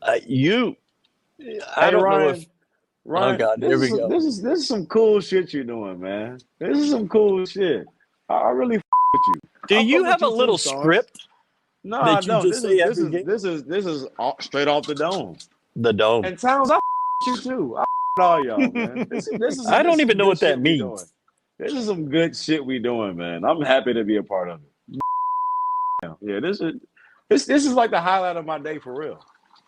I don't know if. Ryan, Oh God, here we go. This is some cool shit you're doing, man. This is some cool shit. I really with you. Do you have a too, little Starnes. script? No, I that you don't. just say every game? This is straight off the dome. The dome. And Towns, I you too. I all y'all, man. This is I don't even know what that means. This is some good shit we doing, man. I'm happy to be a part of it. Yeah, this is like the highlight of my day for real.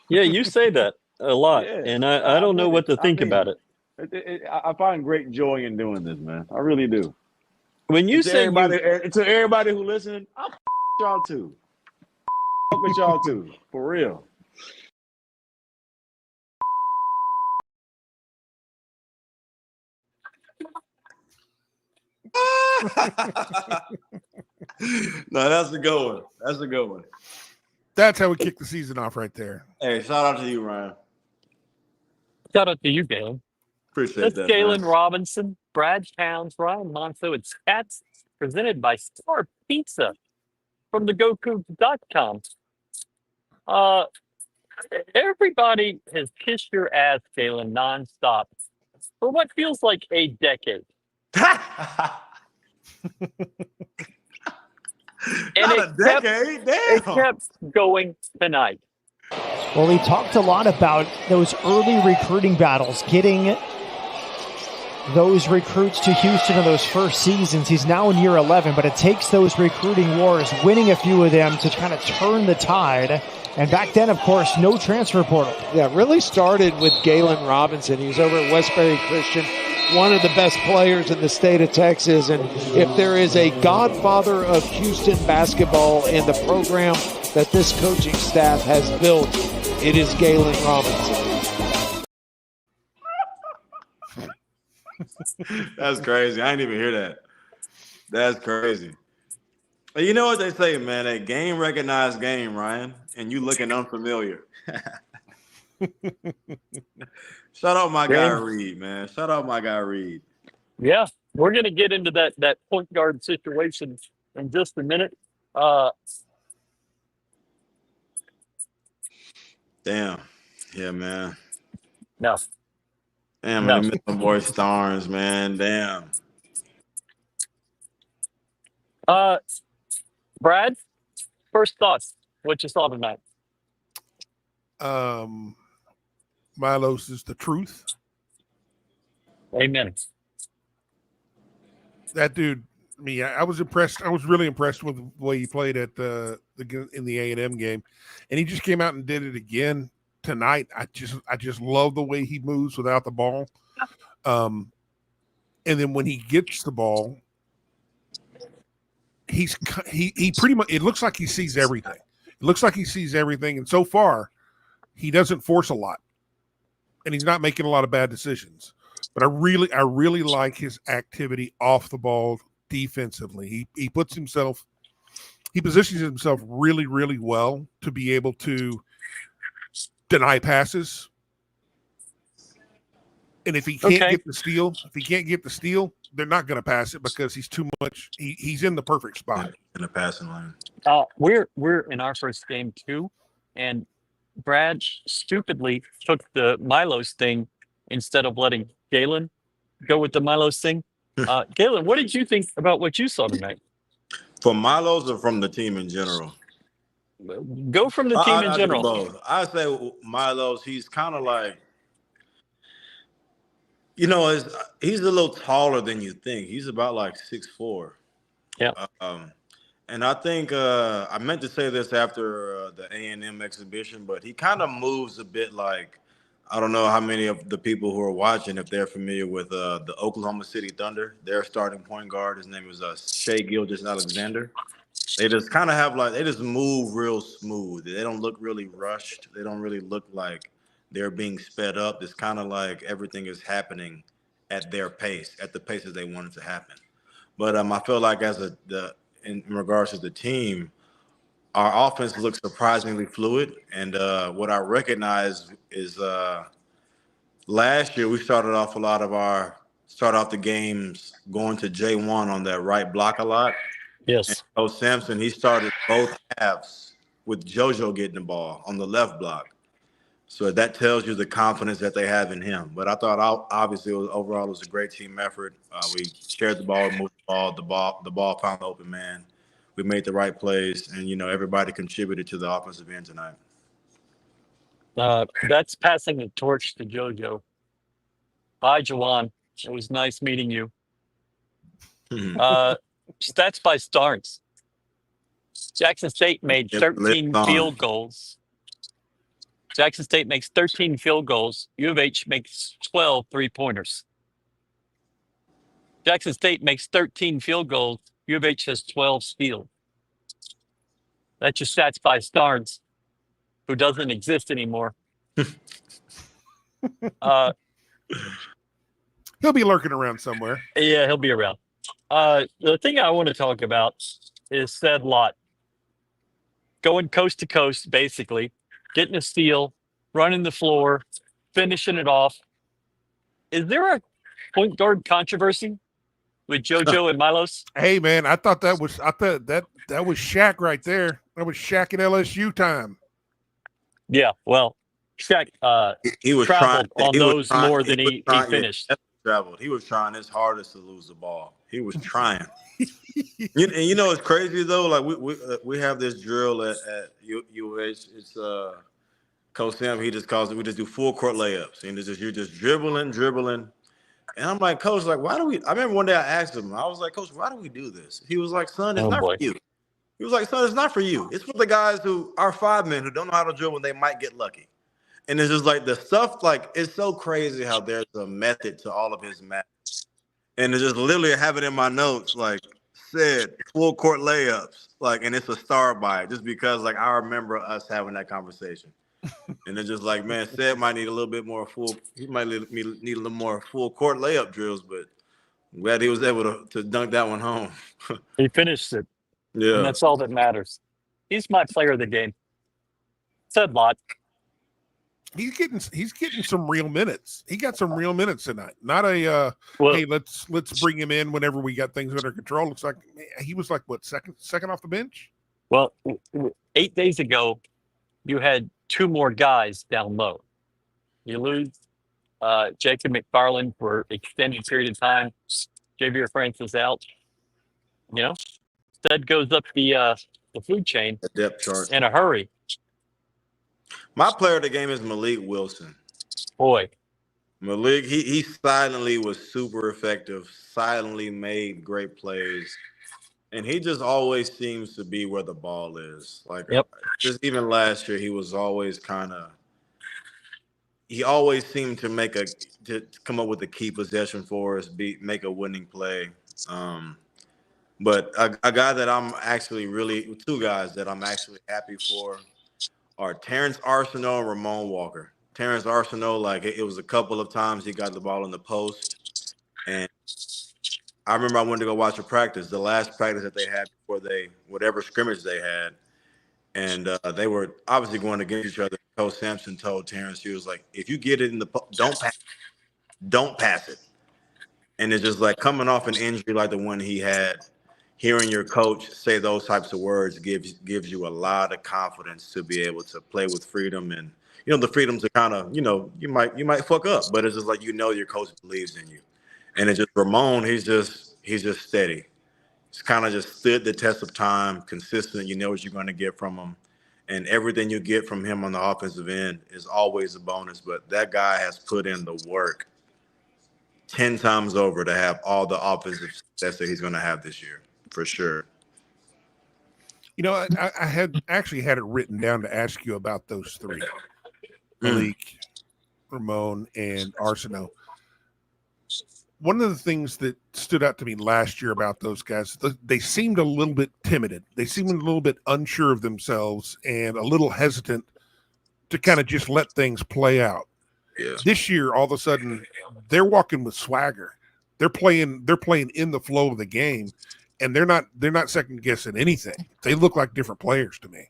Yeah, you say that a lot, Yeah, and I don't know what to think about it. I find great joy in doing this, man. I really do. When you say to everybody who listen, I y'all too. With y'all too, for real. No, that's a good one. That's a good one. That's how we kick the season off right there. Hey, shout out to you, Ryan. Shout out to you, Galen. Appreciate that. Galen Robinson, Brad Towns, Ryan Monceaux. It's Cats presented by Star Pizza from the GoCoogs.com. Everybody has kissed your ass, Galen, nonstop for what feels like a decade. Not a decade. Damn. It kept going tonight. Well, he talked a lot about those early recruiting battles, getting those recruits to Houston in those first seasons. He's now in year 11, but it takes those recruiting wars, winning a few of them to kind of turn the tide. And back then, of course, no transfer portal. Yeah, really started with Galen Robinson. He was over at Westbury Christian, one of the best players in the state of Texas. And if there is a godfather of Houston basketball in the program that this coaching staff has built, it is Galen Robinson. That's crazy. I didn't even hear that. That's crazy. You know what they say, man? A game recognized game, Ryan, and you looking unfamiliar. Shout out my guy Reed, man. Shout out my guy Reed. Yeah, we're going to get into that point guard situation in just a minute. Damn. Yeah, man. No. Damn, I miss my boy Starnes, man. Damn. Brad, first thoughts. What you saw tonight? Milos is the truth. Amen. That dude, I was impressed. I was really impressed with the way he played at in the A&M game, and he just came out and did it again tonight. I just love the way he moves without the ball. And then when he gets the ball, he pretty much, it looks like he sees everything. It looks like he sees everything, and so far, he doesn't force a lot, and he's not making a lot of bad decisions. But I really like his activity off the ball defensively. He positions himself really, really well to be able to deny passes. And if he can't get the steal, they're not going to pass it because he's too much. He's in the perfect spot in the passing line. We're in our first game too, and Brad stupidly took the Milos thing instead of letting Galen go with the Milos thing. Galen, what did you think about what you saw tonight? From Milos or from the team in general? Go from the team in general. Both. I say Milos. He's kind of like, he's a little taller than you think. He's about like 6'4". Yeah. And I think I meant to say this after the A&M exhibition, but he kind of moves a bit like, I don't know how many of the people who are watching, if they're familiar with the Oklahoma City Thunder, their starting point guard. His name is Shai Gilgeous-Alexander. They just kind of they just move real smooth. They don't look really rushed. They don't really look like they're being sped up. It's kind of like everything is happening at their pace, at the paces they want it to happen. But I feel like in regards to the team, our offense looks surprisingly fluid. And what I recognize is last year we started off the games going to J1 on that right block a lot. Yes. And Samson, he started both halves with JoJo getting the ball on the left block. So that tells you the confidence that they have in him. But I thought obviously overall it was a great team effort. We shared the ball, moved the ball found the open man. We made the right plays, and everybody contributed to the offensive end tonight. That's passing the torch to JoJo. Bye, Jawan. It was nice meeting you. Stats by starts. Jackson State made 13 field goals. Jackson State makes 13 field goals. U of H makes 12 three-pointers. Jackson State makes 13 field goals. U of H has 12 steals. That's your stats by Starnes, who doesn't exist anymore. He'll be lurking around somewhere. Yeah, he'll be around. The thing I want to talk about is said lot. Going coast to coast, basically. Getting a steal, running the floor, finishing it off. Is there a point guard controversy with JoJo and Milos? Hey man, I thought that was Shaq right there. That was Shaq at LSU time. Yeah, well, Shaq he was traveled trying on those more than he finished. Traveled. He was trying his hardest to lose the ball. He was trying. It's crazy though. Like we have this drill at UH. It's Coach Sam. He just calls it. We just do full court layups, and you're just dribbling. And I'm like, Coach, like, why do we? I remember one day I asked him. I was like, Coach, why do we do this? He was like, Son, it's not for you. He was like, Son, it's not for you. It's for the guys who are 5 men who don't know how to dribble and they might get lucky. And it's just like the stuff, like, it's so crazy how there's a method to all of his math. And it's just literally have it in my notes, like, said full court layups, like, and it's a star by it, just because, like, I remember us having that conversation. And it's just like, man, Seth might need a little bit more he might need a little more full court layup drills, but I'm glad he was able to dunk that one home. He finished it. Yeah. And that's all that matters. He's my player of the game. Said lot. He's getting some real minutes. He got some real minutes tonight. Not a hey, let's bring him in whenever we got things under control. Looks like he was like what, second off the bench? Well, 8 days ago, you had 2 more guys down low. You lose Jacob McFarland for extended period of time. JoJo Francis out. Stud goes up the food chain. The depth chart. In a hurry. My player of the game is Malik Wilson. Boy. Malik, he silently was super effective, silently made great plays. And he just always seems to be where the ball is. Like, just even last year, he was always he always seemed to come up with a key possession for us, make a winning play. But a guy that I'm actually two guys that I'm actually happy for are Terrence Arsenault and Ramon Walker. Terrence Arsenault, like, it was a couple of times he got the ball in the post. And I remember I went to go watch a practice, the last practice that they had before whatever scrimmage they had. And they were obviously going against each other. Coach Sampson told Terrence, he was like, if you get it in the post, don't pass it. And it's just like coming off an injury like the one he had, hearing your coach say those types of words gives you a lot of confidence to be able to play with freedom. And, the freedom to kind of, you might fuck up, but it's just like, your coach believes in you. And it's just Ramon, he's just steady. He's kind of just stood the test of time, consistent. You know what you're going to get from him. And everything you get from him on the offensive end is always a bonus. But that guy has put in the work 10 times over to have all the offensive success that he's going to have this year, for sure. I had actually had it written down to ask you about those 3. Malik, Ramon, and Arsenault. One of the things that stood out to me last year about those guys, they seemed a little bit timid. They seemed a little bit unsure of themselves and a little hesitant to kind of just let things play out. Yeah. This year, all of a sudden, they're walking with swagger. They're playing in the flow of the game, and they're not second guessing anything. They look like different players to me.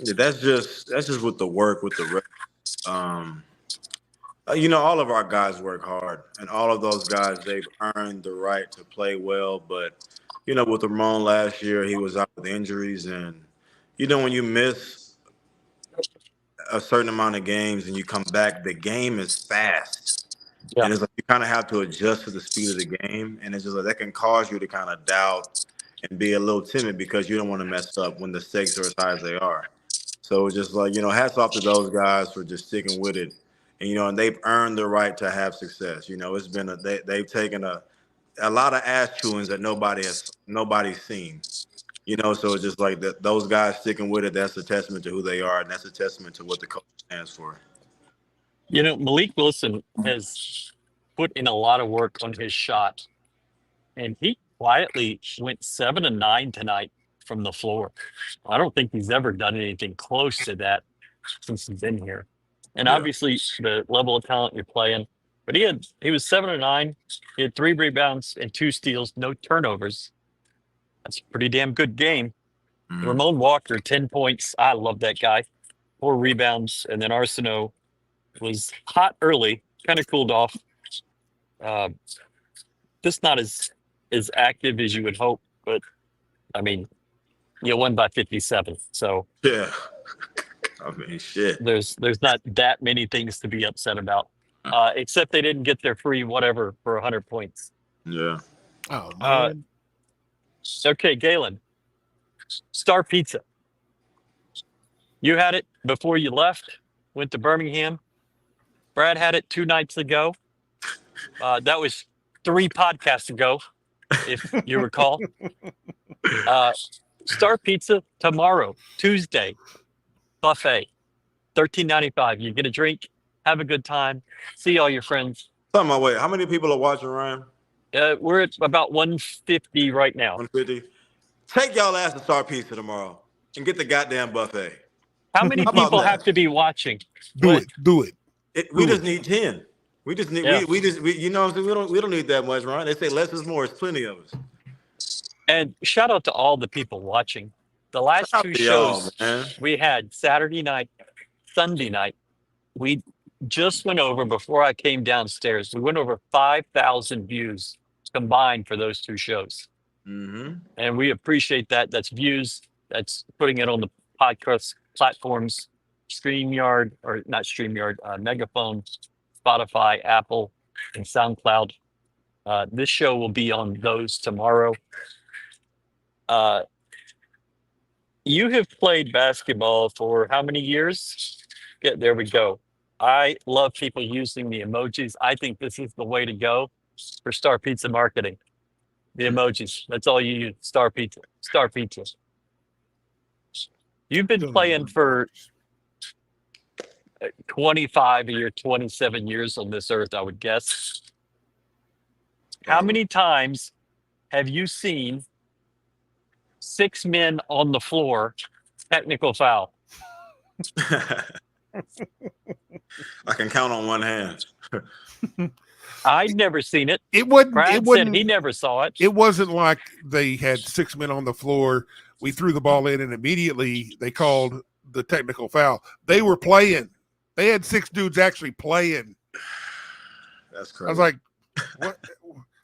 Yeah, that's just with the work, with the rep. All of our guys work hard, and all of those guys, they've earned the right to play well. But, with Ramon last year, he was out with injuries, and, when you miss a certain amount of games and you come back, the game is fast. Yeah. And it's like you kind of have to adjust to the speed of the game. And it's just like that can cause you to kind of doubt and be a little timid because you don't want to mess up when the stakes are as high as they are. So it's just like, hats off to those guys for just sticking with it. And, and they've earned the right to have success. It's been they've taken a lot of ass chewings that nobody's seen. So it's just like that. Those guys sticking with it. That's a testament to who they are, and that's a testament to what the coach stands for. Malik Wilson has put in a lot of work on his shot, and he quietly went 7 of 9 tonight from the floor. I don't think he's ever done anything close to that since he's been here. And obviously, the level of talent you're playing. But he was 7 of 9. He had 3 rebounds and 2 steals, no turnovers. That's a pretty damn good game. Mm-hmm. Ramon Walker, 10 points. I love that guy. 4 rebounds. And then Arsenault was hot early, kind of cooled off. Just not as active as you would hope. But, I mean, you won by 57. So, yeah. I mean, shit. There's not that many things to be upset about. Except they didn't get their free whatever for 100 points. Yeah. Oh, man. Okay, Galen. Star Pizza. You had it before you left, went to Birmingham. Brad had it 2 nights ago. That was 3 podcasts ago, if you recall. Star Pizza tomorrow, Tuesday, buffet, $13.95. You get a drink, have a good time, see all your friends. Wait, how many people are watching, Ryan? We're at about 150 right now. 150. Take y'all ass to Star Pizza tomorrow and get the goddamn buffet. How many people have to be watching? Do it. We just need 10. We just need we you know what I'm saying? We don't need that much, Ryan. They say less is more. It's plenty of us. And shout out to all the people watching. The last 2 shows we had Saturday night, Sunday night. We just went over, before I came downstairs, we went over 5,000 views combined for those 2 shows. Mm-hmm. And we appreciate that. That's views. That's putting it on the podcast platforms, StreamYard, or not StreamYard, Megaphone, Spotify, Apple, and SoundCloud. This show will be on those tomorrow. You have played basketball for how many years? Yeah, there we go. I love people using the emojis. I think this is the way to go for Star Pizza marketing. The emojis. That's all you use. Star Pizza. Star Pizza. You've been playing for 25 of your 27 years on this earth, I would guess. How many times have you seen 6 men on the floor, technical foul? I can count on one hand. I'd never seen it. Brad said he never saw it. It wasn't like they had 6 men on the floor. We threw the ball in, and immediately they called the technical foul. They were playing. They had 6 dudes actually playing. That's crazy. I was like, what?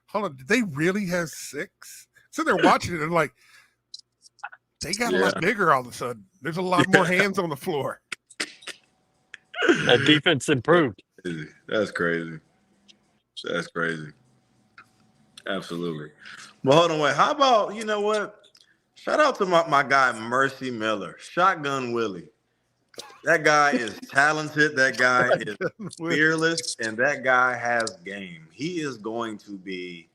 Hold on. Did they really have 6? So they're watching it and like, they got a lot bigger all of a sudden. There's a lot more hands on the floor. That defense improved. That's crazy. That's crazy. Absolutely. Well, hold on, wait. How about, you know what? Shout out to my guy, Mercy Miller. Shotgun Willie. That guy is talented. That guy is fearless. And that guy has game. He is going to be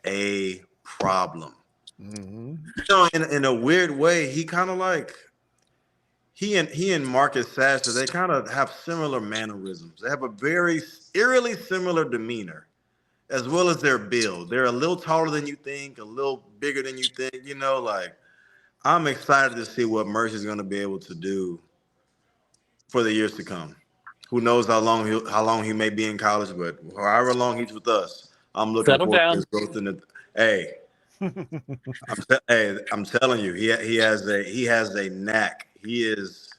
a problem. Mm-hmm. You know, in a weird way, he kind of like he and Marcus Sasser, they kind of have similar mannerisms. They have a very eerily similar demeanor, as well as their build. They're a little taller than you think, a little bigger than you think. You know, like I'm excited to see what Mercy's going to be able to do for the years to come. Who knows how long he may be in college, but however long he's with us, I'm looking forward to his growth in the. Hey. I'm telling you, he has a knack. He has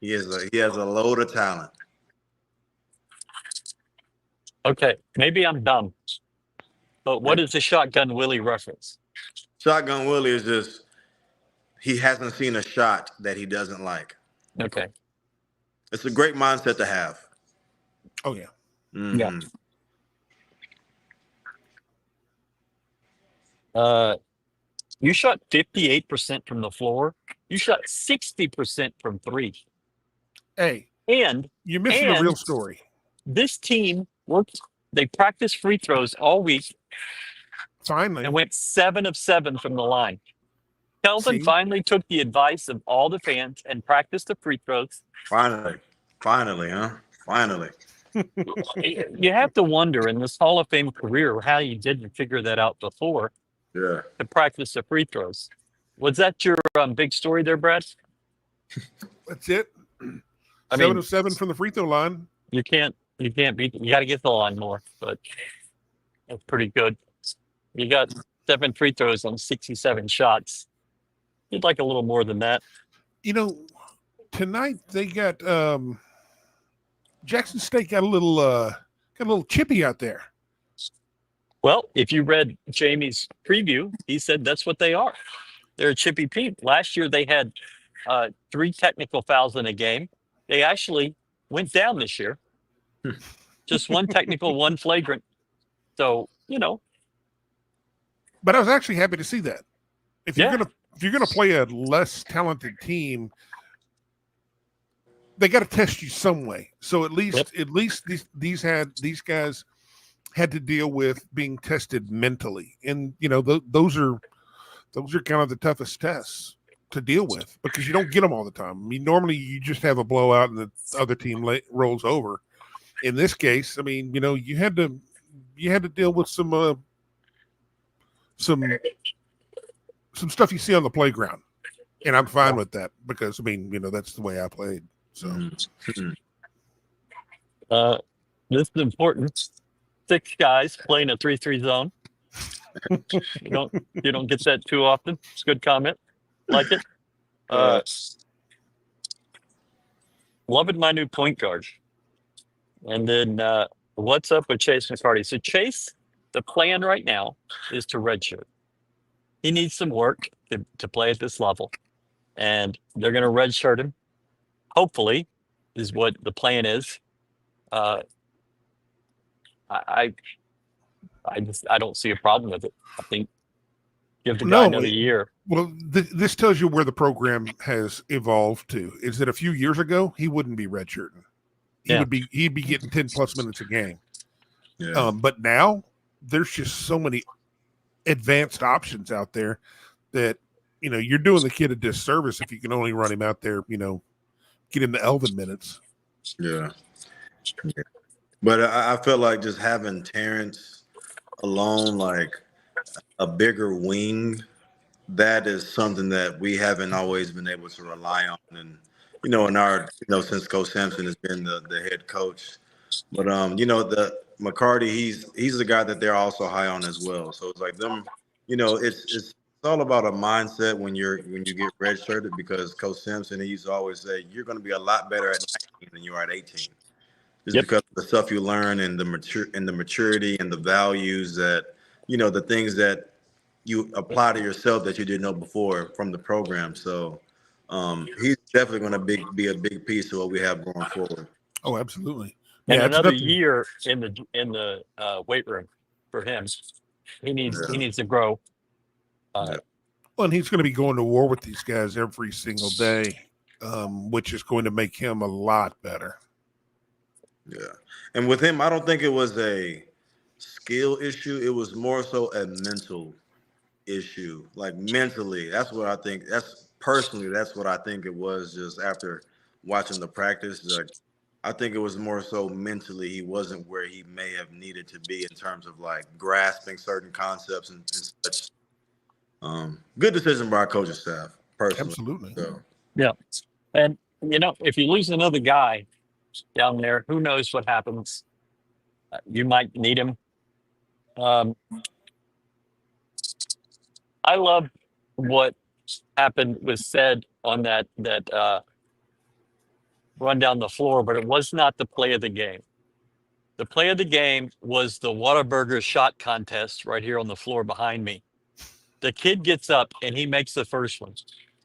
a load of talent. Okay, maybe I'm dumb, but what is the Shotgun Willie reference? Shotgun Willie is just he hasn't seen a shot that he doesn't like. Okay. It's a great mindset to have. Oh yeah. Mhm. You shot 58% from the floor. You shot 60% from three. Hey, And you're missing a real story. this team worked. They practiced free throws all week Finally, and went 7 of 7 from the line. Kelvin See? finally took the advice of all the fans and practiced the free throws. Finally, huh? Finally. You have to wonder in this Hall of Fame career how you didn't figure that out before Yeah. to practice the free throws. Was that your big story there, Brad? That's it. I 7 mean, of 7 from the free throw line. You can't beat. You got to get the line more, but that's pretty good. You got 7 free throws on 67 shots. You'd like a little more than that. You know, tonight they got Jackson State got a little chippy out there. Well, if you read Jamie's preview, he said that's what they are. They're a chippy team. Last year they had 3 technical fouls in a game. They actually went down this year. Just 1 technical, 1 flagrant. So, But I was actually happy to see that. If you're Yeah. gonna play a less talented team, they got to test you some way. So at least these guys had to deal with being tested mentally, and those are kind of the toughest tests to deal with because you don't get them all the time. I mean, normally you just have a blowout and the other team rolls over. In this case, I mean, you had to deal with some stuff you see on the playground, and I'm fine with that because I mean, that's the way I played. So this is important. 6 guys playing a 3-3 zone. You don't get that too often. It's a good comment. Like it. Loving my new point guard. And then what's up with Chase McCarty? So Chase, the plan right now is to redshirt. He needs some work to play at this level. And they're going to redshirt him. Hopefully, is what the plan is. I don't see a problem with it. I think give the guy another year. Well, this tells you where the program has evolved to. Is that a few years ago he wouldn't be redshirting. He'd be getting 10 plus minutes a game. Yeah. But now there's just so many advanced options out there that you're doing the kid a disservice if you can only run him out there, get him the Elvin minutes. Yeah. But I feel like just having Terrence alone, like a bigger wing, that is something that we haven't always been able to rely on. And, in our, since Coach Sampson has been the head coach. But, the McCarty, he's the guy that they're also high on as well. So it's like them, it's all about a mindset when you get redshirted because Coach Sampson, he used to always say, you're going to be a lot better at 19 than you are at 18. Just because of the stuff you learn and the maturity and the values that, the things that you apply to yourself that you didn't know before from the program. So he's definitely going to be a big piece of what we have going forward. Oh, absolutely. And another year in the weight room for him. He needs to grow. Well, and he's going to be going to war with these guys every single day, which is going to make him a lot better. Yeah. And with him, I don't think it was a skill issue. It was more so a mental issue. Like mentally, that's what I think. That's what I think it was just after watching the practice. Like, I think it was more so mentally he wasn't where he may have needed to be in terms of like grasping certain concepts and such. Good decision by our coaching staff, personally. Absolutely. So. Yeah. And, if you lose another guy down there, who knows what happens? You might need him. I love what was said on that run down the floor, but it was not the play of the game. The play of the game was the Whataburger shot contest right here on the floor behind me. The kid gets up and he makes the first one.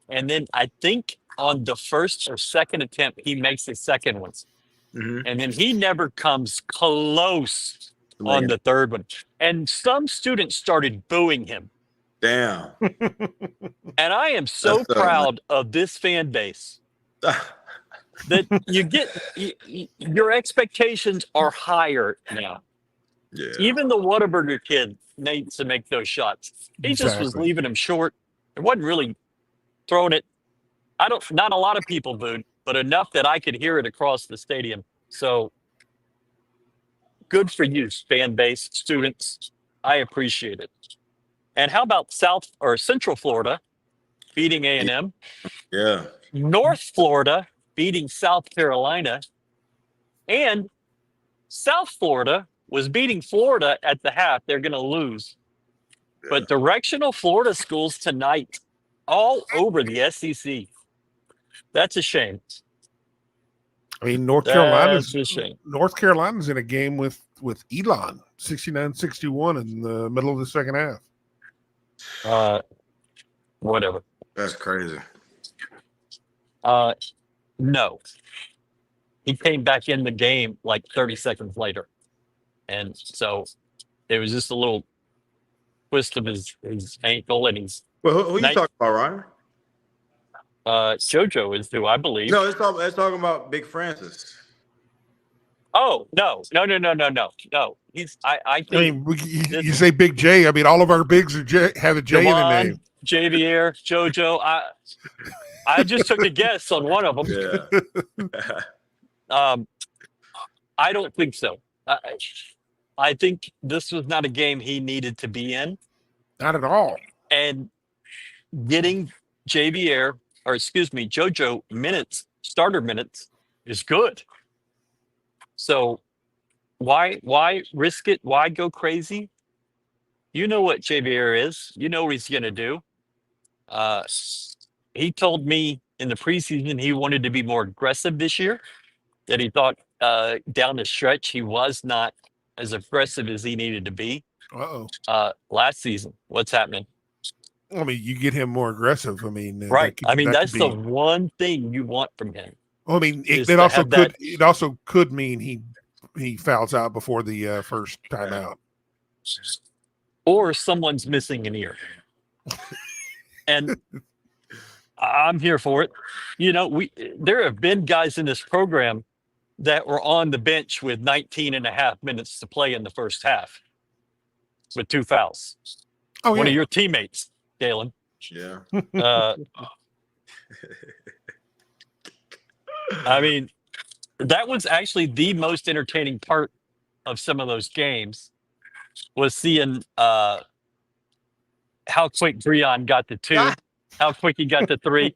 and then I think on the first or second attempt, he makes the second one. Mhm. And then he never comes close on Man, the third one. And some students started booing him. damn. And I am so That's proud of this fan base that your expectations are higher now. yeah. Even the Whataburger kid needs to make those shots. He just was Exactly. leaving him short. It wasn't really throwing it. Not a lot of people booed, but enough that I could hear it across the stadium. So good for you, fan base, students. I appreciate it. And how about South or Central Florida beating A&M? Yeah. North Florida beating South Carolina, and South Florida was beating Florida at the half. They're going to lose. But directional Florida schools tonight, all over the SEC. That's a shame. I mean, North That's Carolina's a shame. in a game with Elon, 69-61 in the middle of the second half. Whatever. That's crazy. No. He came back in the game like 30 seconds later. And so it was just a little twist of his ankle, and he's Well, who you talking about, Ryan? JoJo is who I believe. No, it's talking about Big Francis. Oh, no. He's I think I mean, you say Big J. I mean, all of our bigs are have a J in the Javon, name. Javier, JoJo. I just took a guess on one of them. Yeah. I don't think so. I think this was not a game he needed to be in. Not at all. And getting JoJo starter minutes is good. So why risk it? Why go crazy? You know what Javier is. You know what he's going to do. He told me in the preseason he wanted to be more aggressive this year, that he thought down the stretch he was not as aggressive as he needed to be. Last season. What's happening? I mean, you get him more aggressive. I mean, right. That's the one thing you want from him. Well, I mean, it also could mean he fouls out before the first timeout, or someone's missing an ear, and I'm here for it. There have been guys in this program that were on the bench with 19 and a half minutes to play in the first half with 2 fouls. One of your teammates, Galen. Yeah. I mean, that was actually the most entertaining part of some of those games, was seeing how quick Breon got to 2, how quick he got to 3.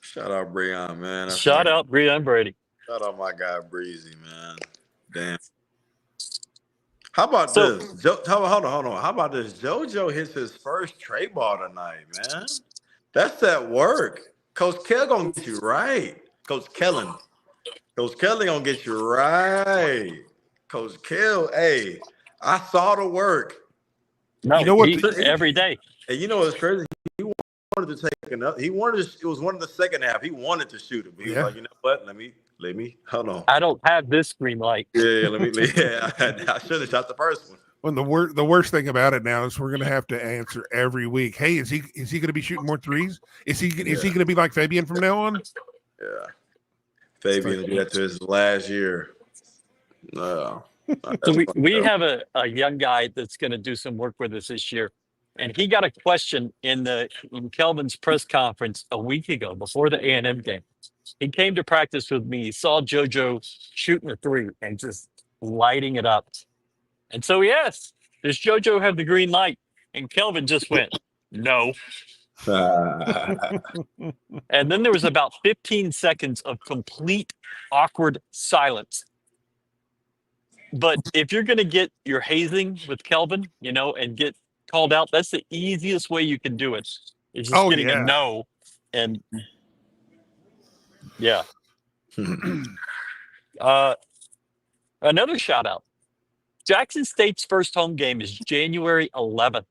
Shout out Breon, man. Shout out Breon Brady. Shout out my guy Breezy, man. Damn. How about this? Hold on. How about this? JoJo hits his first tray ball tonight, man. That's that work. Coach Kell gonna get you right. Coach Kellen gonna get you right. Coach Kell, hey, I saw the work. No, you know what? Every day. And you know what's crazy? He wanted to take another. It was one of the second half. He wanted to shoot it, but he was like, you know what? Let me hold on. I don't have this green light. Yeah, I should have shot the first one. Well, the worst thing about it now is we're going to have to answer every week. Hey, is he going to be shooting more threes? Is he going to be like Fabian from now on? Yeah, Fabian will do that to his last year. No. So we have a young guy that's going to do some work with us this year, and he got a question in Kelvin's press conference a week ago before the A&M game. He came to practice with me. He saw JoJo shooting a 3 and just lighting it up. And so he asked, does JoJo have the green light? And Kelvin just went, no. And then there was about 15 seconds of complete awkward silence. But if you're going to get your hazing with Kelvin, and get called out, that's the easiest way you can do it. It's just getting a no. And yeah. Another shout out. Jackson State's first home game is January 11th.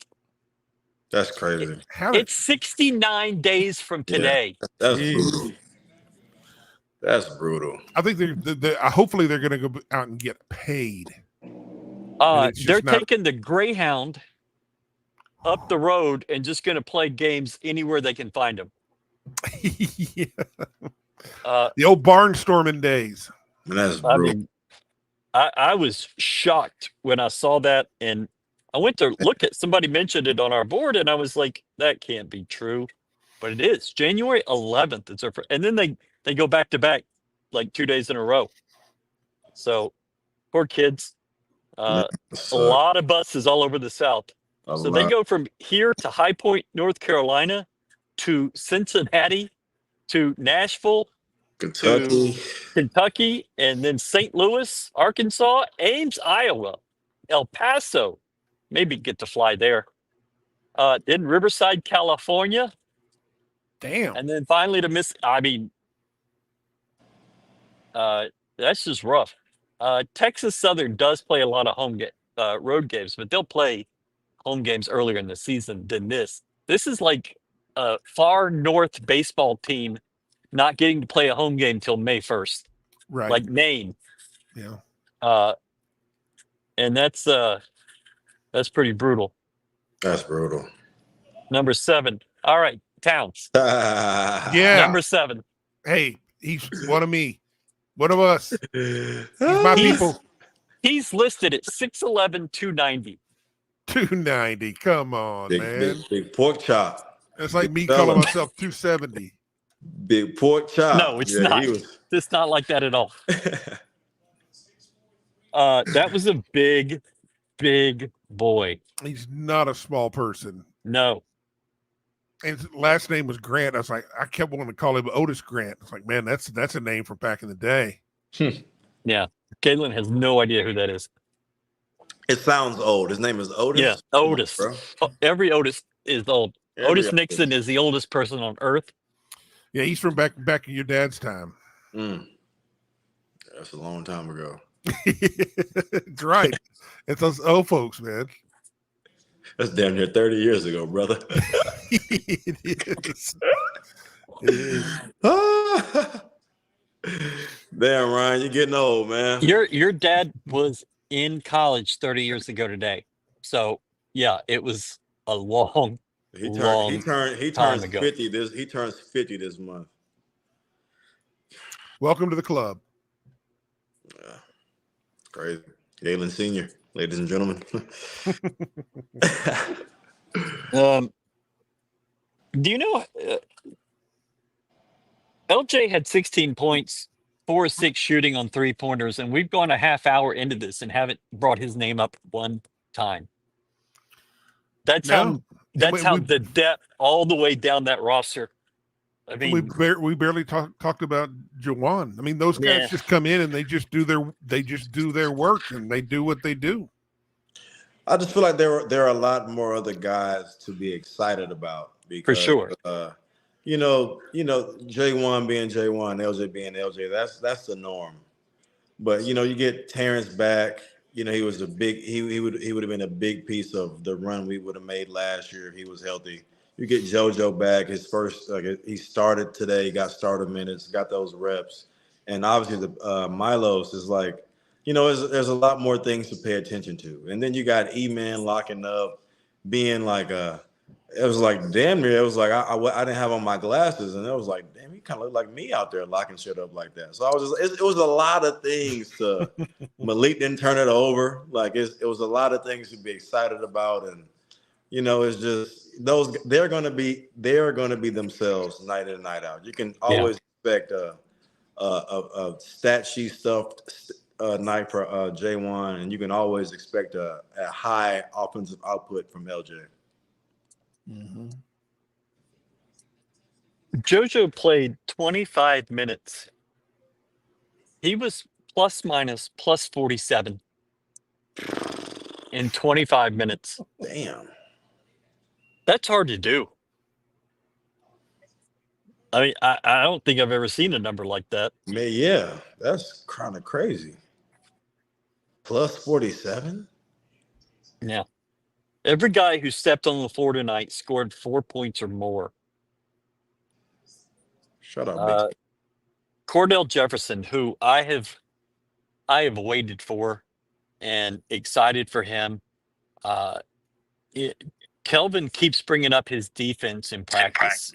That's crazy. It's 69 days from today. That's brutal. That's brutal. I think hopefully they're going to go out and get paid. They're taking the Greyhound up the road and just going to play games anywhere they can find them. Yeah. The old barnstorming days. That's brutal. I mean, I was shocked when I saw that, and I went to look at, somebody mentioned it on our board, and I was like, that can't be true. But it is. January 11th. It's and then they go back to back like 2 days in a row. So poor kids. A lot of buses all over the South. So they go from here to High Point, North Carolina, to Cincinnati, to Nashville, Kentucky, and then St. Louis, Arkansas, Ames, Iowa, El Paso, maybe get to fly there. Then Riverside, California. Damn. And then finally to that's just rough. Texas Southern does play a lot of road games, but they'll play home games earlier in the season than this. This is like a far north baseball team not getting to play a home game till May 1st. Right. Like Maine. Yeah. And that's pretty brutal. That's brutal. Number 7. All right, Towns. Yeah. Number 7. Hey, he's one of me. One of us. He's my people. He's listed at 6'11", 290. 290. Come on, man. Big pork chop. That's like me calling myself 270. Big pork chop. No, it's not. It's not like that at all. That was a big, big boy. He's not a small person. No. And his last name was Grant. I was like, I kept wanting to call him Otis Grant. It's like, man, that's a name from back in the day. Yeah. Galen has no idea who that is. It sounds old. His name is Otis? Yeah, Otis. Bro. Every Otis is old. Otis Nixon is the oldest person on earth. Yeah, he's from back in your dad's time. That's a long time ago. That's right. It's those old folks, man. That's damn near 30 years ago, brother. It is. It is. Damn, Ryan, you're getting old, man. Your dad was in college 30 years ago today. So yeah, it was a long turns 50 this month. Welcome to the club. Yeah. Crazy. Jalen Senior, ladies and gentlemen. Do you know LJ had 16 points, 4 or 6 shooting on 3-pointers, and we've gone a half hour into this and haven't brought his name up one time. That's how the depth all the way down that roster. I mean, we barely talked about Jawan. I mean, those guys just come in and they just do their work and they do what they do. I just feel like there are a lot more other guys to be excited about because, for sure. You know, J1 being J1, LJ being LJ. That's the norm. But you get Terrence back. He was he would have been a big piece of the run we would have made last year if he was healthy. You get JoJo back. His first, he started today, got starter minutes, got those reps, and obviously the Milos is like, there's a lot more things to pay attention to. And then you got E-Man locking up, being like it was like damn near. It was like I didn't have on my glasses, and it was like damn, he kind of looked like me out there locking shit up like that. So I was it was a lot of things to Malik didn't turn it over. Like it was a lot of things to be excited about, and it's just they're going to be themselves night in and night out. You can always expect a stat sheet stuffed night for J1, and you can always expect a high offensive output from LJ. Mm-hmm. JoJo played 25 minutes. He was plus 47 in 25 minutes. Damn. That's hard to do. I mean, I don't think I've ever seen a number like that. Man, yeah, that's kind of crazy. Plus 47? Yeah. Every guy who stepped on the floor tonight scored 4 points or more. Shut up, big. Cordell Jefferson, who I have waited for and excited for him. Uh, Kelvin keeps bringing up his defense in practice.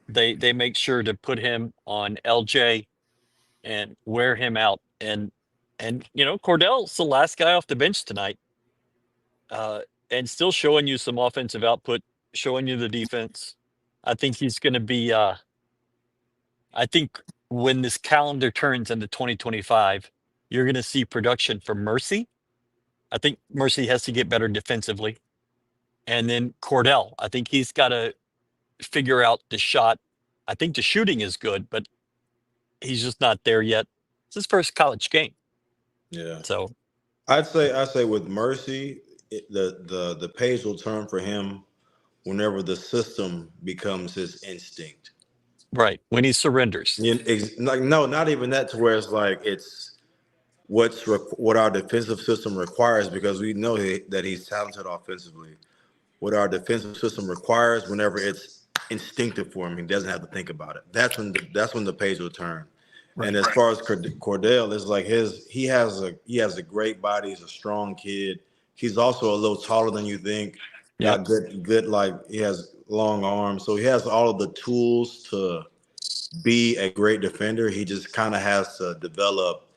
They make sure to put him on LJ and wear him out. And Cordell's the last guy off the bench tonight, and still showing you some offensive output, showing you the defense. I think he's going to be. I think when this calendar turns into 2025, you're going to see production from Mercy. I think Mercy has to get better defensively. And then Cordell, I think he's got to figure out the shot. I think the shooting is good, but he's just not there yet. It's his first college game. Yeah. So I'd say with Mercy, the page will turn for him whenever the system becomes his instinct. right, when he surrenders. No, not even that, to where it's like it's what our defensive system requires, because we know that he's talented offensively. What our defensive system requires, whenever it's instinctive for him, he doesn't have to think about it. That's when the page will turn. Right. And as far as Cordell, it's like he has a great body. He's a strong kid. He's also a little taller than you think. Yeah, good. Like, he has long arms, so he has all of the tools to be a great defender. He just kind of has to develop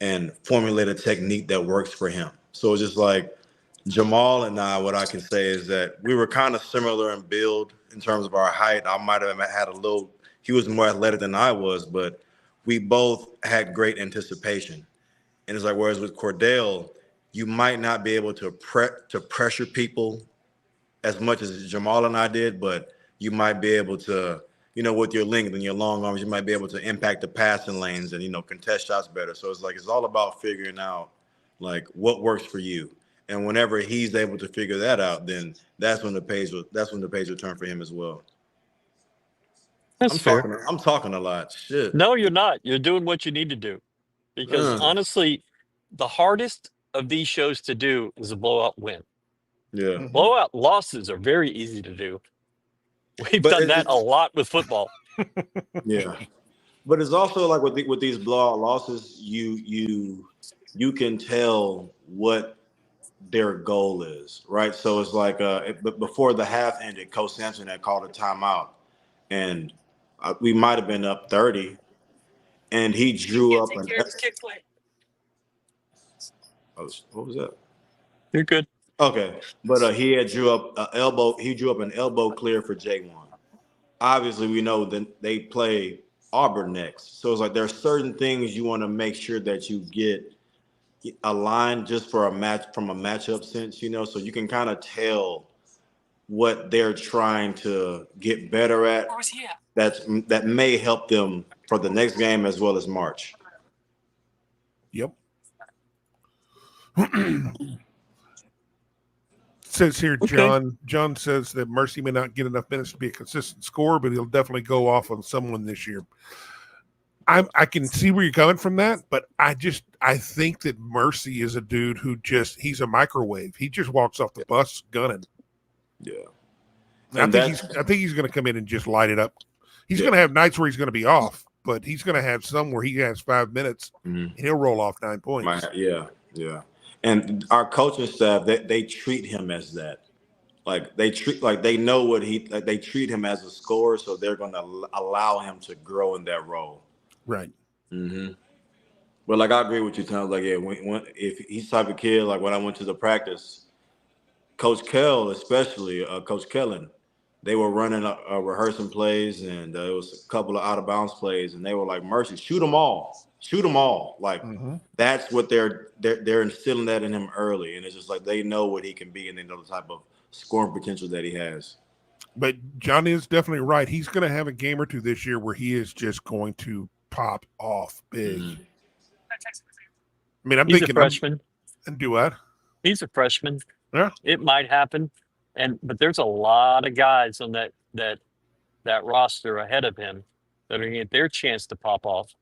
and formulate a technique that works for him. So it's just like Jamal and I, what I can say is that we were kind of similar in build in terms of our height. I might have had he was more athletic than I was, but we both had great anticipation. And it's like, whereas with Cordell, you might not be able to pressure people as much as Jamal and I did, but you might be able to, with your length and your long arms, you might be able to impact the passing lanes and, contest shots better. So it's like, it's all about figuring out like what works for you. And whenever he's able to figure that out, then that's when the page will turn for him as well. that's fair. I'm talking a lot. Shit. No, you're not. You're doing what you need to do. Because honestly, the hardest of these shows to do is a blowout win. Yeah. Blowout losses are very easy to do. We've done that a lot with football. Yeah. But it's also like with these blowout losses, you can tell what their goal is, right? So it's like but before the half ended, Coach Sampson had called a timeout, and we might have been up 30, and he drew up what was that? You're good. Okay, but he drew up an elbow clear for J1. Obviously, we know that they play Auburn next, so it's like there's certain things you want to make sure that you get aligned just for a matchup sense, so you can kind of tell what they're trying to get better at. That may help them for the next game as well as March. Yep. Says here, John. John says that Mercy may not get enough minutes to be a consistent scorer, but he'll definitely go off on someone this year. I can see where you're coming from that, but I think that Mercy is a dude who he's a microwave. He just walks off the bus gunning. Yeah. I think he's going to come in and just light it up. He's going to have nights where he's going to be off, but he's going to have some where he has 5 minutes and he'll roll off 9 points. Yeah. And our coaching staff, they treat him as that. Like they know they treat him as a scorer, so they're going to allow him to grow in that role. Right. Mm-hmm. But like, I agree with you, Tom. Like, yeah, if he's the type of kid, like when I went to the practice, Coach Kell, especially Coach Kellen, they were running rehearsing plays, and it was a couple of out of bounds plays, and they were like, Mercy, shoot them all. Like, that's what they're instilling that in him early, and it's just like they know what he can be, and they know the type of scoring potential that he has. But John is definitely right. He's going to have a game or two this year where he is just going to pop off big. Mm-hmm. I mean, He's a freshman. And do what? He's a freshman. Yeah. It might happen. But there's a lot of guys on that roster ahead of him that are going to get their chance to pop off.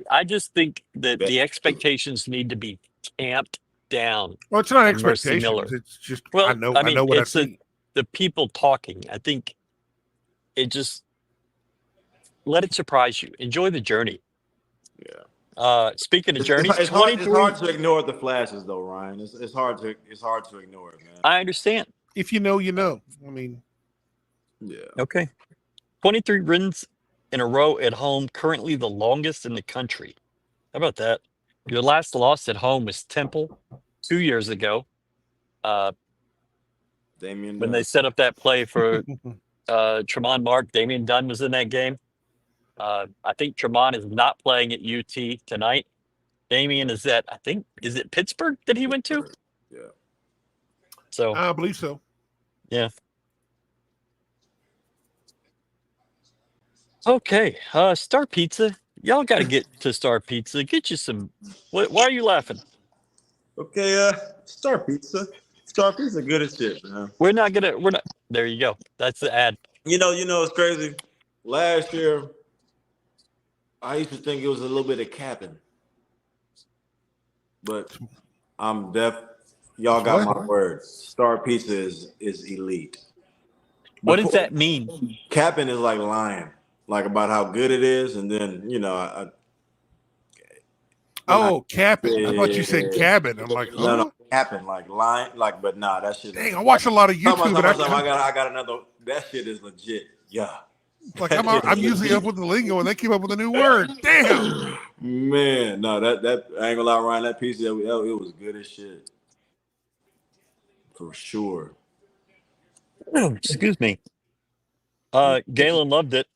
I just think that the expectations need to be tamped down Well, it's not on Mercy Miller. expectations. It's just Well, I know I mean, what I it's see. the people talking. I think it just let it surprise you. Enjoy the journey. Yeah. Speaking of It's, journeys, it's, hard, 23. it's hard to ignore the flashes, though, Ryan. It's hard to ignore it, man. I understand. If you know, you know. I mean, Yeah. Okay. 23 wins in a row at home, currently the longest in the country. How about that? Your last loss at home was Temple 2 years ago. Damien When Dunn. they set up that play for Tremont Mark, Damien Dunn was in that game. I think Tremont is not playing at UT tonight. Damien is at, I think, is it Pittsburgh that he went to? Yeah. So, I believe so. yeah. Okay. Star Pizza. Y'all got to get to Star Pizza. Get you some. Why are you laughing? Okay, Star Pizza. Star Pizza good as shit, man. We're not. There you go. That's the ad. You know, it's crazy. Last year, I used to think it was a little bit of capping. But I'm deaf. Y'all got my word. Star Pizza is elite. What does that mean? Capping is like lying, like about how good it is, and then Capping. I thought you said cabin. I'm like, huh? no, capping, like lying, like, but nah, that shit. Dang, I watch a lot of YouTube. I got another. That shit is legit. Yeah. Like I'm usually up with the lingo, and they came up with a new word. Damn. Man, no, that I ain't gonna lie, Ryan. That pizza, it was good as shit, for sure. Oh, excuse me. Galen loved it.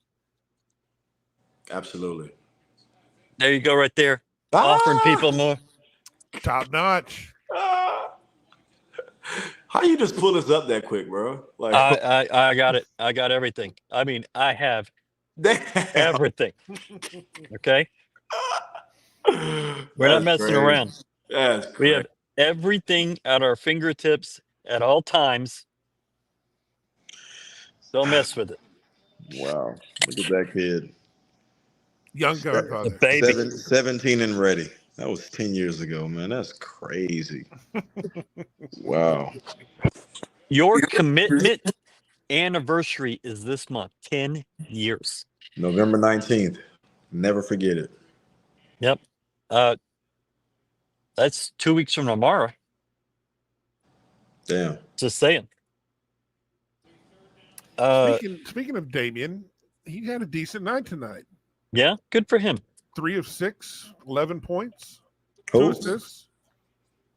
Absolutely. There you go, right there. Offering people more. Top notch. How you just pull us up that quick, bro? Like I got it. I got everything. I mean, I have everything. Okay. We're not messing around. That's We have everything at our fingertips at all times. Don't mess with it. Wow. Look at that kid. Young Godfather. The baby. 17 and ready. That was 10 years ago, man. That's crazy. Wow. Your commitment anniversary is this month. 10 years. November 19th. Never forget it. Yep. That's 2 weeks from tomorrow. Damn. Just saying. Speaking of Damien, he had a decent night tonight. Yeah, good for him. 3 of 6, 11 points, 2 assists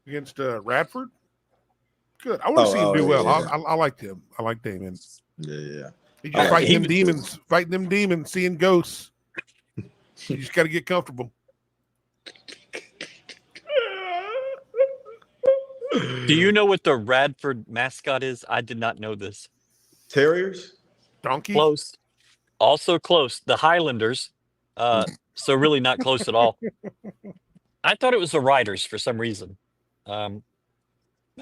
against Radford. Good. I want to see him do well. Yeah. I liked him. I like Damien. Yeah. He's just fighting them demons, seeing ghosts. You just got to get comfortable. Do you know what the Radford mascot is? I did not know this. Terriers? Donkey? Close. Also close. The Highlanders. So really not close at all. I thought it was the Riders for some reason. I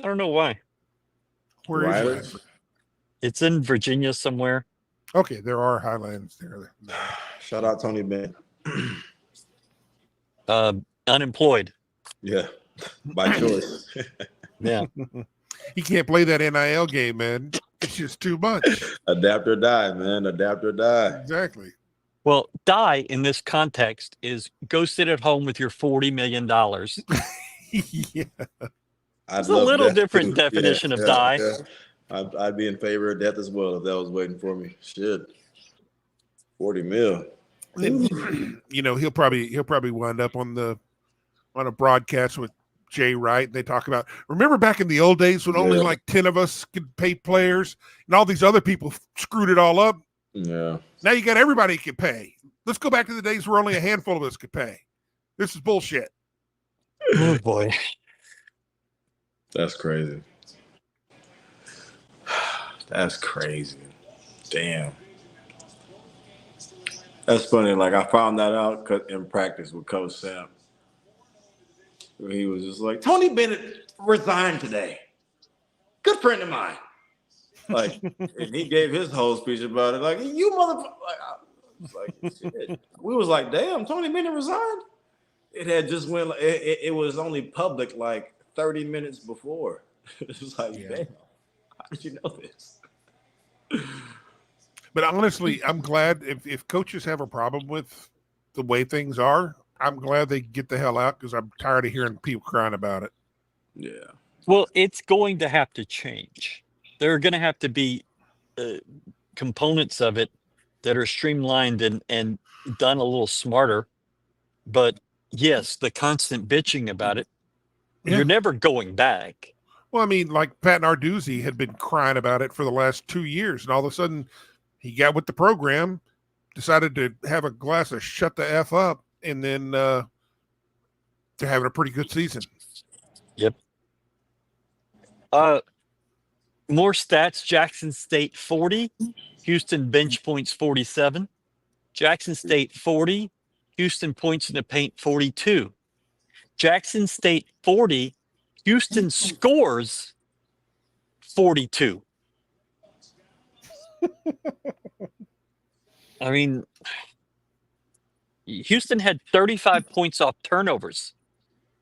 don't know why. Where is Radford? It's in Virginia somewhere. Okay, there are Highlands there. Shout out Tony Bennett. Unemployed. Yeah, by choice. Yeah. He can't play that NIL game, man. It's just too much. Adapt or die, man. Adapt or die. Exactly. Well, die in this context is go sit at home with your $40 million. Yeah. It's a little different definition of die. Yeah. I'd be in favor of death as well if that was waiting for me. Shit. 40 mil. You know, he'll probably wind up on a broadcast with Jay Wright. They talk about, remember back in the old days when only like 10 of us could pay players and all these other people screwed it all up? Yeah. Now you got everybody can pay. Let's go back to the days where only a handful of us could pay. This is bullshit. Oh boy. That's crazy. That's crazy. Damn. That's funny. Like, I found that out in practice with Coach Sam. He was just like, Tony Bennett resigned today. Good friend of mine. Like, and he gave his whole speech about it. Like, you motherfucker. Like, shit. We was like, damn, Tony Bennett resigned? It had just went, it was only public like 30 minutes before. It was like, Yeah. damn, how did you know this? But honestly, I'm glad if coaches have a problem with the way things are, I'm glad they get the hell out because I'm tired of hearing people crying about it. Yeah. Well, it's going to have to change. There are going to have to be components of it that are streamlined and done a little smarter. But yes, the constant bitching about it, Yeah. you're never going back. Well, I mean, like Pat Narduzzi had been crying about it for the last 2 years, and all of a sudden he got with the program, decided to have a glass of shut the F up, and then they're having a pretty good season. Yep. More stats: Jackson State 40, Houston bench points 47. Jackson State 40, Houston points in the paint 42. Jackson State 40, Houston scores 42. I mean, Houston had 35 points off turnovers.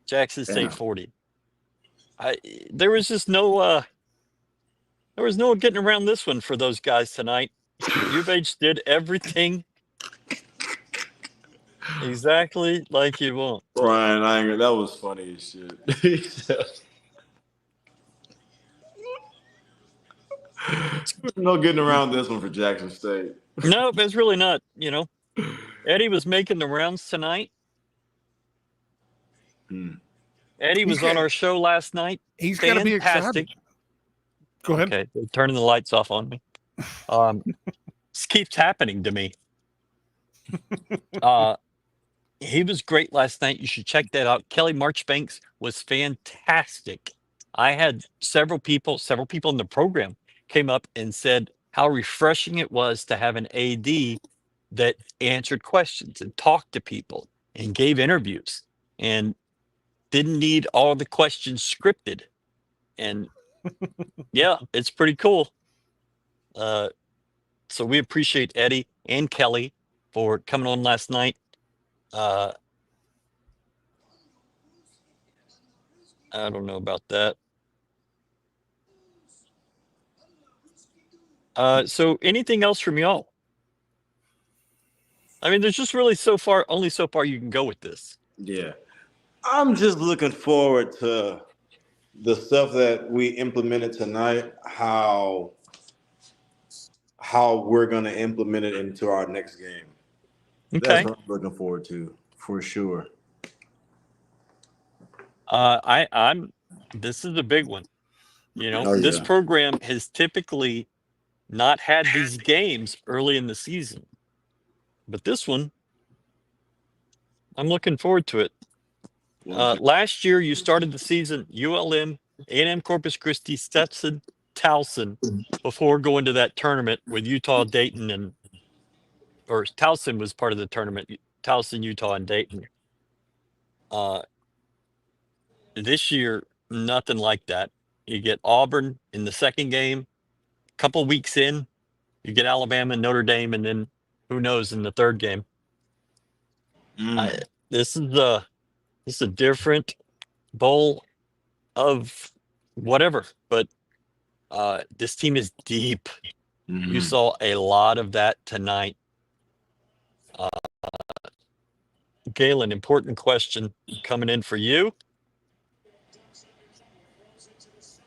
Jackson State Damn. 40. There was just no getting around this one for those guys tonight. U of H did everything exactly like you want. Ryan, that was funny as shit. No getting around this one for Jackson State. No, it's really not. Eddie was making the rounds tonight. Eddie was on our show last night. He's got to be excited. Go ahead. Okay, they're turning the lights off on me. This keeps happening to me. He was great last night. You should check that out. Kelly Marchbanks was fantastic. I had several people in the program came up and said how refreshing it was to have an AD that answered questions and talked to people and gave interviews and didn't need all the questions scripted. And yeah, it's pretty cool. So we appreciate Eddie and Kelly for coming on last night. I don't know about that. So anything else from y'all? I mean, there's just really only so far you can go with this. Yeah. I'm just looking forward to the stuff that we implemented tonight, how we're going to implement it into our next game. Okay. That's what I'm looking forward to, for sure. This is a big one. Oh, This yeah. program has typically not had these games early in the season. But this one, I'm looking forward to it. Last year, you started the season ULM, A&M Corpus Christi, Stetson, Towson, before going to that tournament with Utah, Dayton, or Towson was part of the tournament, Towson, Utah, and Dayton. This year, nothing like that. You get Auburn in the second game. A couple weeks in, you get Alabama and Notre Dame, and then who knows in the third game. This is a different bowl of whatever, but this team is deep. You saw a lot of that tonight. Galen, important question coming in for you.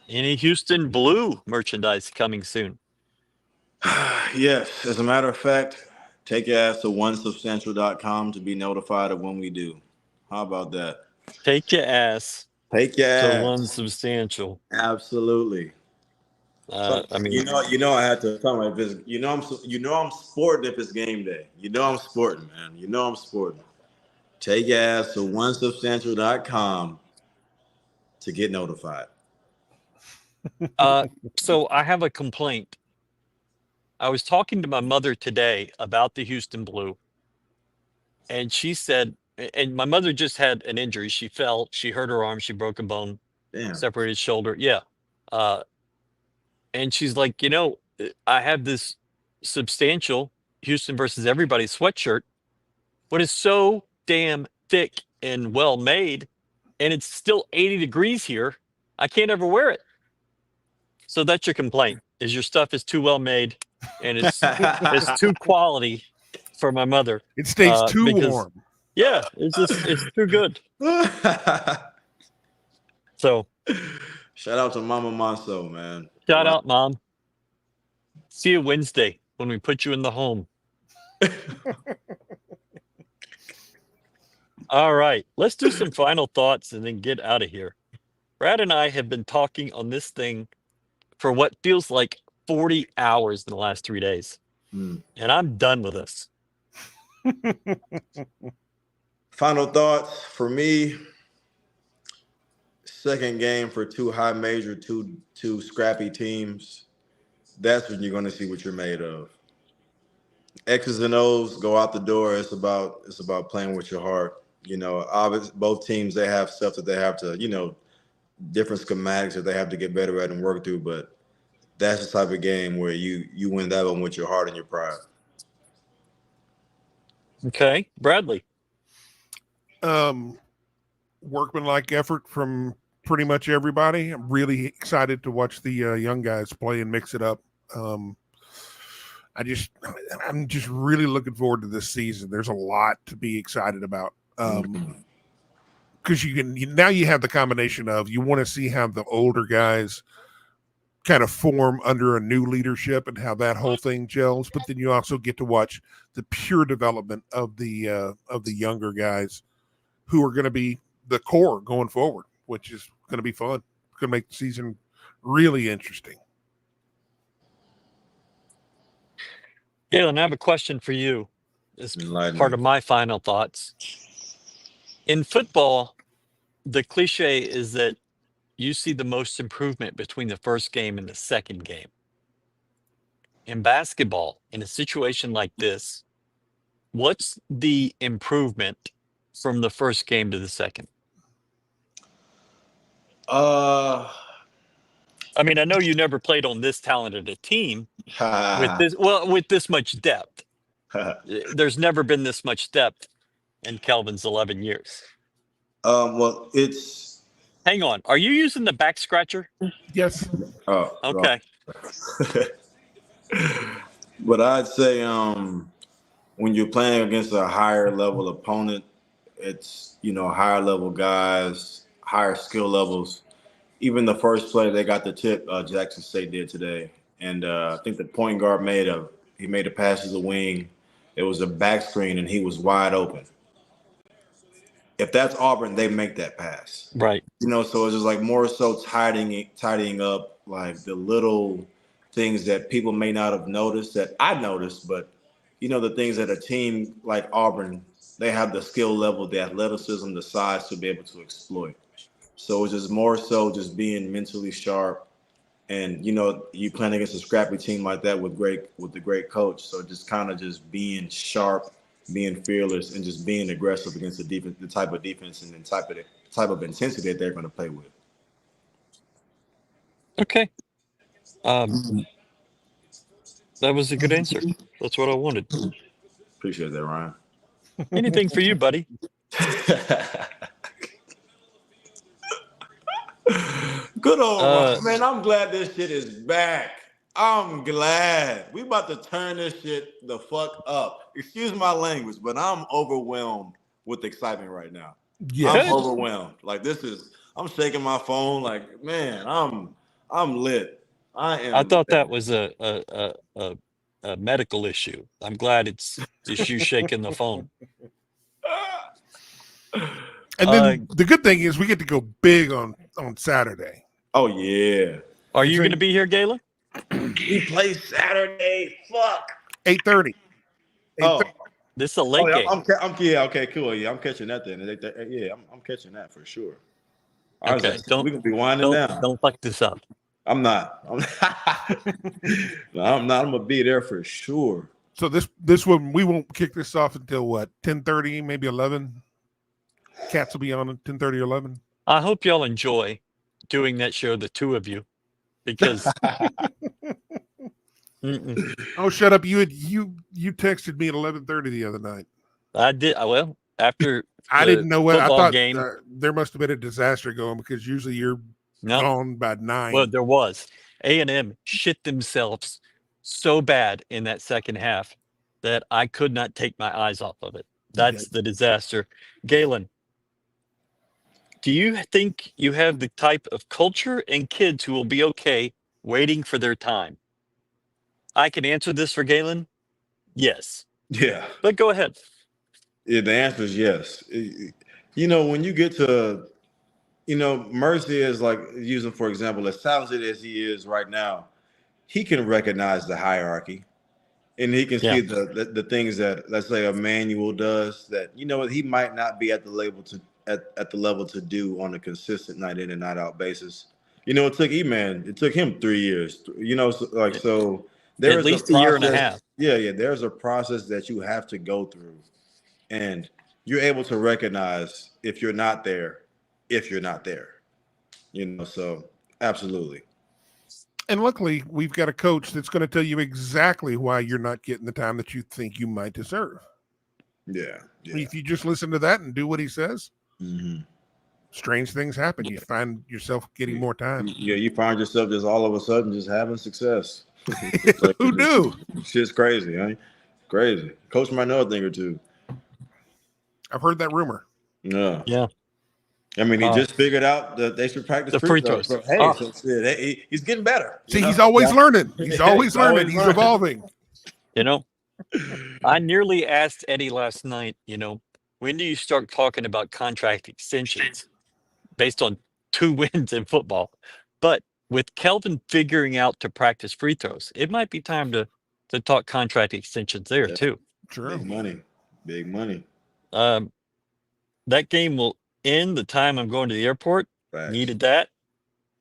Any Houston Blue merchandise coming soon? Yes. As a matter of fact, take your ass to onesubstantial.com to be notified of when we do. How about that? Take your ass Take your to ass. One Substantial. Absolutely. I had to tell my business. I'm sporting if it's game day. I'm sporting, man. I'm sporting. Take your ass to onesubstantial.com to get notified. So I have a complaint. I was talking to my mother today about the Houston Blue, and she said, and my mother just had an injury. She fell, she hurt her arm, she broke a bone, Damn. separated shoulder. Yeah. And she's like, I have this substantial Houston versus everybody sweatshirt, but it's so damn thick and well made. and it's still 80 degrees here. I can't ever wear it. So that's your complaint, is your stuff is too well made and it's too quality for my mother. It stays too because, warm. Yeah, it's too good. So shout out to Mama Monceaux, man. shout out, Mom. See you Wednesday when we put you in the home. All right, let's do some final thoughts and then get out of here. Brad and I have been talking on this thing for what feels like 40 hours in the last 3 days. And I'm done with this. Final thoughts for me. Second game for two high major, two scrappy teams. That's when you're going to see what you're made of. X's and O's go out the door. It's about playing with your heart. You know, obviously both teams, they have stuff that they have to, you know, different schematics that they have to get better at and work through. But that's the type of game where you win that one with your heart and your pride. Okay, Bradley. Workmanlike effort from pretty much everybody. I'm really excited to watch the young guys play and mix it up. I'm just really looking forward to this season. There's a lot to be excited about. Because now you have the combination of, you want to see how the older guys kind of form under a new leadership and how that whole thing gels, but then you also get to watch the pure development of the younger guys who are going to be the core going forward, which is going to be fun. It's going to make the season really interesting. Galen, I have a question for you as part of my final thoughts. In football, the cliche is that you see the most improvement between the first game and the second game. In basketball, in a situation like this, what's the improvement from the first game to the second? I mean, I know you never played on this talented a team with this much depth. There's never been this much depth in Kelvin's 11 years. Well, it's. Hang on. Are you using the back scratcher? Yes. Oh, okay. But I'd say when you're playing against a higher level opponent, it's, you know, higher level guys, higher skill levels. Even the first play, they got the tip Jackson State did today. And I think the point guard made a pass to the wing. It was a back screen, and he was wide open. If that's Auburn, they make that pass. Right. You know, so it's just like more so tidying up like the little things that people may not have noticed that I noticed, but, you know, the things that a team like Auburn, they have the skill level, the athleticism, the size to be able to exploit. So it's just more so just being mentally sharp. And, you know, you playing against a scrappy team like that with the great coach. So just kind of just being sharp, being fearless, and just being aggressive against the type of defense and the type of intensity that they're going to play with. Okay. That was a good answer. That's what I wanted. Appreciate that, Ryan. Anything for you, buddy? Good old man. I'm glad this shit is back. I'm glad. We about to turn this shit the fuck up. Excuse my language, but I'm overwhelmed with excitement right now. Yeah. I'm overwhelmed. Like I'm shaking my phone. Like, man, I'm lit. I thought that was a medical issue. I'm glad it's just you shaking the phone. And then the good thing is we get to go big on Saturday. Oh yeah. Are you going to be here, Galen? He plays Saturday. Fuck. 8:30. Oh, this is a late game. Yeah. Okay. Cool. Yeah, I'm catching that then. Yeah, I'm catching that for sure. Okay. We can be winding down. Don't fuck this up. I'm not. I'm not. I'm gonna be there for sure. So this one we won't kick this off until what? 10:30, maybe 11. Cats will be on at 10:30 or 11. I hope y'all enjoy doing that show, the two of you, because. Oh, shut up! You texted me at 11:30 the other night. I did. Well, after I the didn't know what I football thought. game. There must have been a disaster going because usually you're No, gone by 9. well, there was. A&M shit themselves so bad in that second half that I could not take my eyes off of it. That's the disaster. Galen, do you think you have the type of culture and kids who will be okay waiting for their time? I can answer this for Galen. Yes. Yeah. But go ahead. Yeah, the answer is yes. When you get to, Mercy is like using, for example, as talented as he is right now, he can recognize the hierarchy and he can Yeah. see the things that, let's say, Emmanuel does that, he might not be at the level to do on a consistent night in and night out basis. It took it took him 3 years, so there At is least a a year and a process. half. Yeah, there's a process that you have to go through. And you're able to recognize if you're not there, so absolutely. And luckily, we've got a coach that's going to tell you exactly why you're not getting the time that you think you might deserve. Yeah. If you just listen to that and do what he says, strange things happen. You find yourself getting more time. Yeah, you find yourself just all of a sudden just having success. Who knew? Shit's crazy, huh? Crazy. Coach might know a thing or two. I've heard that rumor. Yeah. Yeah. I mean, he just figured out that they should practice The free throws. So, hey, he's getting better. See, he's always learning. He's always learning. He's evolving. I nearly asked Eddie last night, when do you start talking about contract extensions based on 2 wins in football? But with Kelvin figuring out to practice free throws, it might be time to talk contract extensions there too. True. Big money. That game will end the time I'm going to the airport. Facts. Needed that.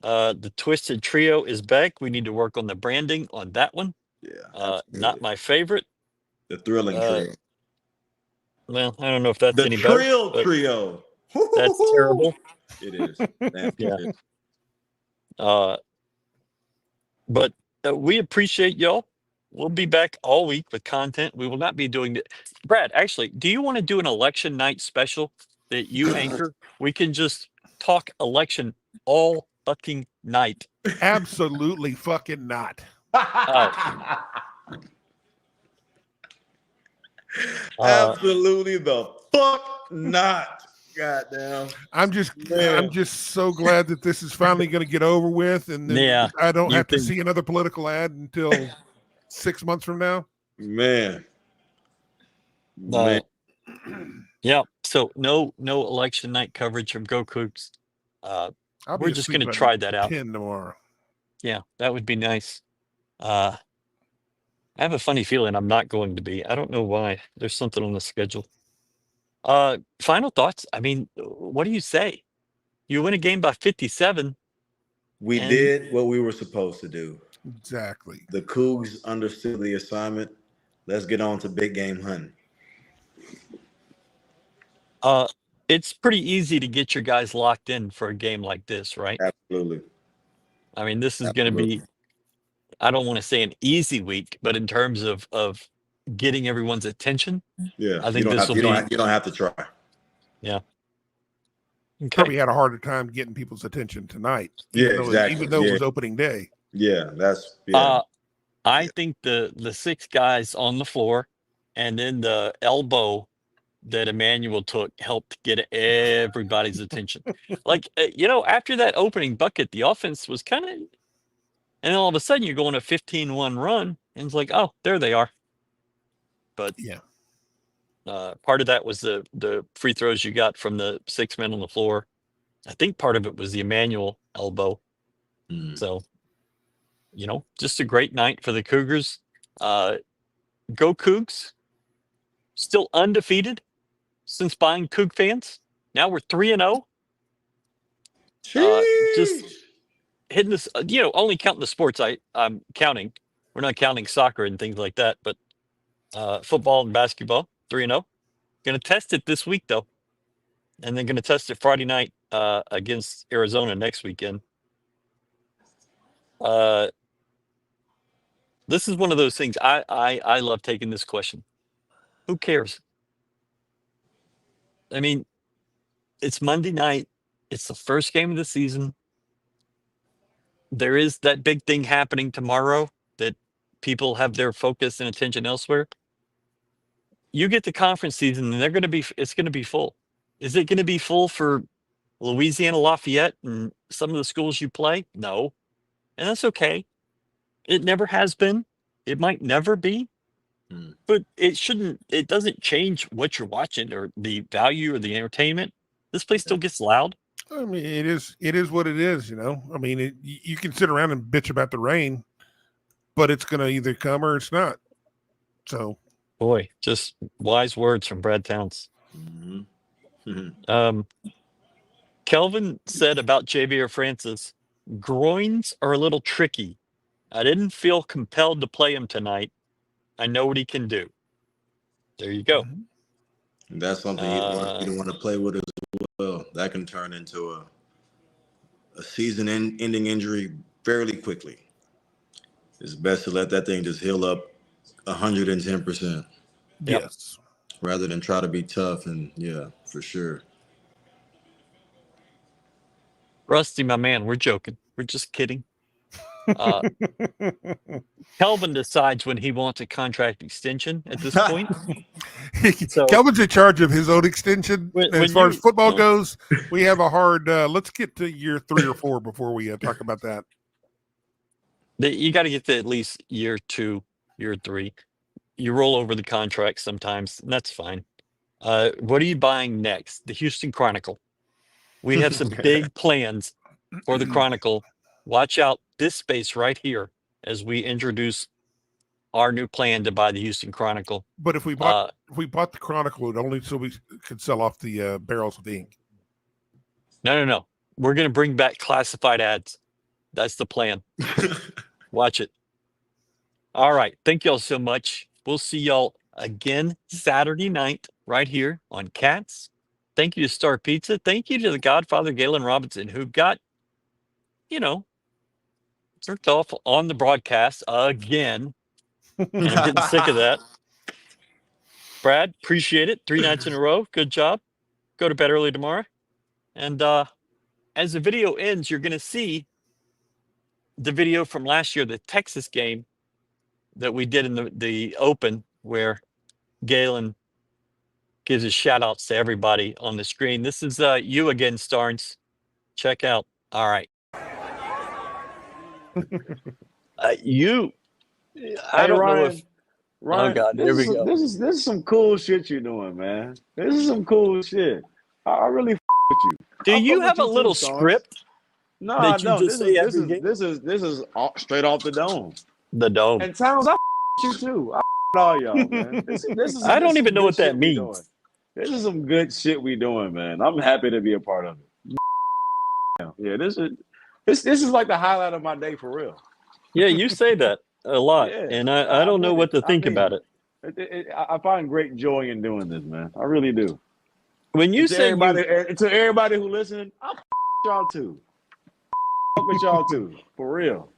The Twisted Trio is back. We need to work on the branding on that one. Yeah. Not my favorite. The Thrilling Trio. Well, I don't know if that's The any better. Trio. That's terrible. It is. Yeah. But we appreciate y'all. We'll be back all week with content. We will not be doing it. Brad, actually, do you want to do an election night special that you anchor? We can just talk election all fucking night. Absolutely fucking not. Absolutely the fuck not. Goddamn. I'm just so glad that this is finally going to get over with, and then I don't have to see another political ad until 6 months from now. Man. Yeah. So no election night coverage from GoCoogs. We're just going to try that out. 10 tomorrow. Yeah, that would be nice. I have a funny feeling I'm not going to be. I don't know why. There's something on the schedule. Final thoughts. I mean, what do you say? You win a game by 57. We did what we were supposed to do. Exactly. The Coogs understood the assignment. Let's get on to big game hunting. It's pretty easy to get your guys locked in for a game like this, right? Absolutely. I mean, this is going to be, I don't want to say an easy week, but in terms of getting everyone's attention, I think this will be. You don't have to try. Yeah. Okay. Probably had a harder time getting people's attention tonight. Exactly. Even though it was opening day. Yeah, that's. I think the 6 guys on the floor, and then the elbow that Emmanuel took helped get everybody's attention. After that opening bucket, the offense was kind of, and then all of a sudden you're going a 15-1 run, and it's like, oh, there they are. But part of that was the free throws you got from the 6 men on the floor. I think part of it was the Emmanuel elbow. So, just a great night for the Cougars. GoCoogs, still undefeated since buying Coug fans. Now we're 3-0. Just hitting this, only counting the sports I'm counting. We're not counting soccer and things like that, but football and basketball, 3-0. Going to test it this week, though. And then going to test it Friday night against Arizona next weekend. This is one of those things. I love taking this question. Who cares? I mean, it's Monday night. It's the first game of the season. There is that big thing happening tomorrow that people have their focus and attention elsewhere. You get the conference season, and it's going to be full. Is it going to be full for Louisiana Lafayette and some of the schools you play? No, and that's okay. It never has been. It might never be, but it shouldn't. It doesn't change what you're watching or the value or the entertainment. This place still gets loud. I mean, it is what it is, you know. I mean, you can sit around and bitch about the rain, but it's going to either come or it's not. So, boy, just wise words from Brad Towns. Kelvin said about JoJo Francis, groins are a little tricky. I didn't feel compelled to play him tonight. I know what he can do. There you go. That's something you don't want to play with as well. That can turn into a season-ending injury fairly quickly. It's best to let that thing just heal up 110%. yes. Rather than try to be tough, and yeah, for sure. Rusty, my man, we're joking. We're just kidding. Kelvin decides when he wants a contract extension at this point. So, Kelvin's in charge of his own extension. As far as football goes, we have a hard let's get to year 3 or 4 before we talk about that. You got to get to at least year 2, year 3. You roll over the contract sometimes, and that's fine. What are you buying next? The Houston Chronicle. We have some big plans for the Chronicle. Watch out this space right here as we introduce our new plan to buy the Houston Chronicle. But if we bought the Chronicle, it only so we could sell off the barrels of ink. No. We're going to bring back classified ads. That's the plan. Watch it. All right. Thank y'all so much. We'll see y'all again Saturday night right here on Cats. Thank you to Star Pizza. Thank you to the Godfather, Galen Robinson, who got, jerked off on the broadcast again. And I'm getting sick of that. Brad, appreciate it. 3 nights in a row. Good job. Go to bed early tomorrow. And as the video ends, you're going to see the video from last year, the Texas game that we did in the Open, where Galen gives his shout outs to everybody on the screen. This is you again, Starnes. Check out. All right. I don't know if Ryan, oh God, here we go. This is some cool shit you're doing, man. This is some cool shit. I really with you. Do I you fuck have with a you little too, Starnes. script? No, I that you don't. just say every game? This is straight off the dome. The dome. And Towns, I you too. I all y'all, man. This is I don't even know what that means. This is some good shit we doing, man. I'm happy to be a part of it. Yeah, this is like the highlight of my day for real. Yeah, you say that a lot, Yeah, and I don't know what to think about it. I find great joy in doing this, man. I really do. When you say to everybody who listening, I y'all too. Fuck with y'all too, for real.